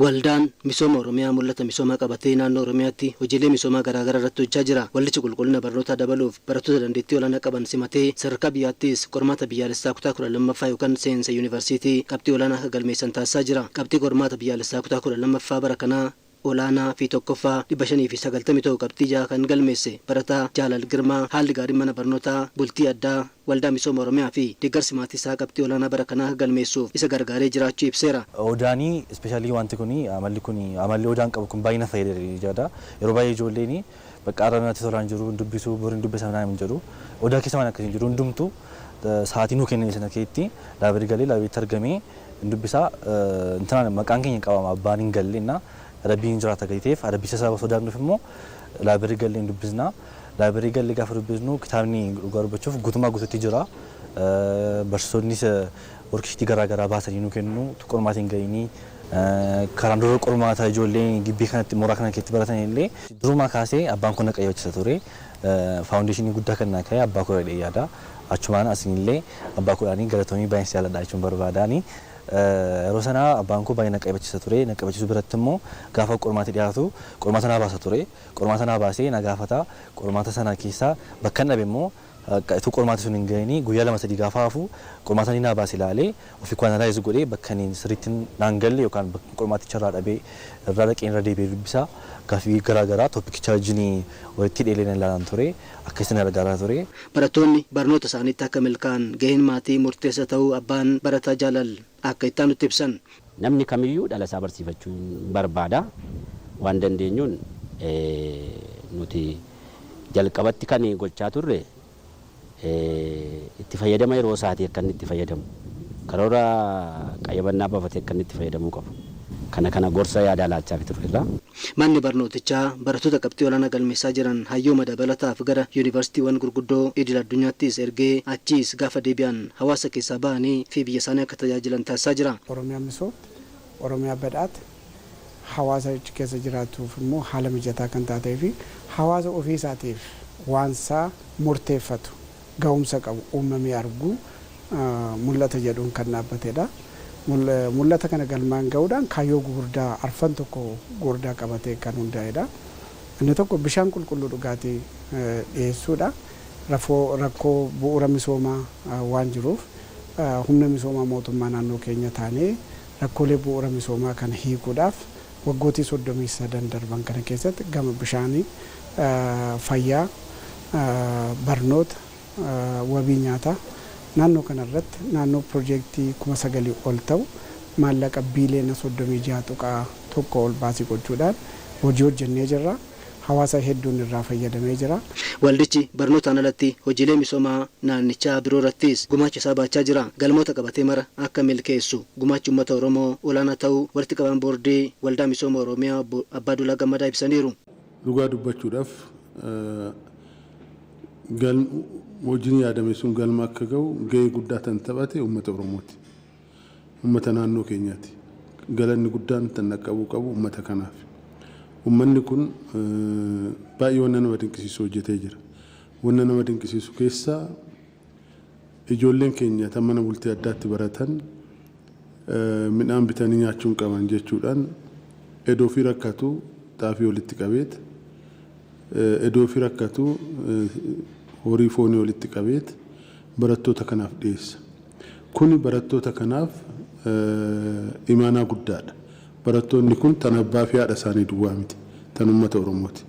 Waldaan misooma Oromiyaa mul'ata misooma qabatee naannoo Oromiyaatti hojiilee misoomaa garaagaraa irratti hojjechaa jira. Waldichi qulqullina barnootaa dabaluuf barattoota dandeettii olaanaa qaban simatee sadarkaa biyyaattis qormaata biyyaalessaa kutaa 12ffaa yookaan seensa yuunivarsiitii qabxii olaanaa akka galmeessan taasisaa jira. Qabxii qormaata biyyaalessaa kutaa 12ffaa bara kanaa olaanaa fi tokkoffaa 590 qabxii jaha kan galmeesse barataa Jaalal Girmaa haalli gaariin mana barnootaa bultii addaa waldaa misooma Oromiyaa fi deeggarsi maatii isaa qabxii olaanaa bara kanaa galmeessuuf isa gargaaree jiraachuu ibseera. Odaanii ispeeshaalii wanti amalli odaan qabu kun baay'ina fayyadee jira. Yeroo baay'ee ijoolleen bakka arrabnaatti tolaan jiru dubbisuu boriin dubbisan hin jiru. Odaa keessa waan akkasii jiru hundumtu sa'aatii nuu kenname sana keessatti laabirii galee laabirii argamee dubbisaa intanaan maqaan keenya qabama abbaan hin galleena. Rabbiin jiraata gaiteef arabiisa isaa sodaannuuf immoo laabirii galleen dubbisna. Laabirii gallee gaafa dubbisnu kitaabni dhugaa dubbachuuf guutumaa guutuutti jira. Barsiisonnis workshiitii garaagaraa baasanii nu kennu qormaatiin gahanii karaan dura qormaata ijoolleen gibbii kanatti mooraa kana keessatti baratan illee durumaa kaasee abbaan kun qayyachisa ture. Faawundeeshinii guddaa kan naa ka'e abbaa koo yaada. Achumaan asinillee abbaa koodhaanii galatoomii baay'insi jaalladha jechuun barbaadaani. Yeroo sana abbaan koo baay'ee naqabeechisa ture. Naqabeechisuu biratti immoo gaafa qormaati dhiyaatu qormaata naa baasa ture. Qormaata naa baasee na gaafata. Qormaata sana keessaa bakka dhabe immoo itu qormaati sun hin gahini guyyaa 2-3 gaafa hafu qormaata ni naa baase ilaalee ofii koo analaayiz godhee bakka inni sirriitti naan galle yookaan qormaaticha irraa dhabee irraa dhaqee irra deebi'ee dubbisaa gaaffii garaagaraa tooppikicha wajjin walitti dheeleen ilaalan ture akkasiin gargaaraa ture. Barattoonni barnoota isaaniitti akka milkaa'an gaheen maatii murteessa ta'uu abbaan barataa Jaalal akka itti nutti ibsan. Namni kamiyyuu dhala isaa barsiifachuu barbaada. Waan dandeenyuun nuti jalqabatti kan gochaa turre itti fayyadama yeroo isaatii akka inni itti fayyadamu karoora qayyabannaa baafate akka inni itti fayyadamuu qabu. Kana gorsa yaada laachaa turreerra. Manni barnootichaa barattoota qabxii olaanaa galmeessaa jiran hayyooma dabalataaf gara yuunivarsiitiiwwan gurguddoo idil addunyaattis ergee achiis gaafa deebi'an hawaasa keessaa bahanii fi biyya isaanii akka tajaajilan taasisaa jira. Oromiyaa misooma Oromiyaa badhaate hawaasa keessa jiraatuuf immoo haala mijataa kan taatee fi hawaasa ofii isaatiif waansaa murteeffatu ga'umsa qabu uumamee argu mul'ata jedhuun kan dhaabbatedha. Mul'ata kana galmaan ga'uudhaan kaayyoo gurguddaa arfan tokko gurguddaa qabatee kan hundaa'edha. Inni tokko bishaan qulqulluu dhugaatii dhiyeessuudha. Rakkoo bu'uura misoomaa waan jiruuf humna misoomaa mootummaa naannoo keenya taanee rakkoolee bu'uura misoomaa kana hiikuudhaaf waggootii 33 darban kana keessatti gama bishaanii fayyaa barnoota wabii nyaataa naannoo kanarratti naannoo piroojeektii 9,000 ol ta'u maallaqa biiliyoona 36.1 ol baasii gochuudhaan hojii hojjennee jirra. Hawaasa hedduun irraa fayyadamee jira. Waldichi barnootaan alatti hojiilee misoomaa naannichaa biroo irrattis gumaacha isaa baachaa jira. Galmoota qabatee mara akka milkeessu gumaachi uummata Oromoo olaanaa ta'uu walitti qaban boordii waldaa misooma Oromiyaa Abbaa Duulaa Gammadaa ibsaniiru. Dhugaa dubbachuudhaaf hojiin yaadame sun galma akka ga'u gahee guddaa tan taphate uummata Oromooti. Uummata naannoo keenyaati. Galanni guddaan tan qabu uummata kanaaf. Uummanni kun baay'ee waan nama dinqisiisu hojjetee jira. Waan nama dinqisiisu keessaa ijoolleen keenya tan mana bultii addaatti baratan midhaan bitanii nyaachuun qaban jechuudhaan edoo fi rakkatu xaafii walitti qabeet edoo fi rakkatu horii foonii walitti qabeet barattoota kanaaf dhiyeessa. Kuni barattoota kanaaf imaanaa guddaadha. Barattoonni kun tan abbaa fi haadha isaanii duwwaa miti. Tan uummata Oromooti.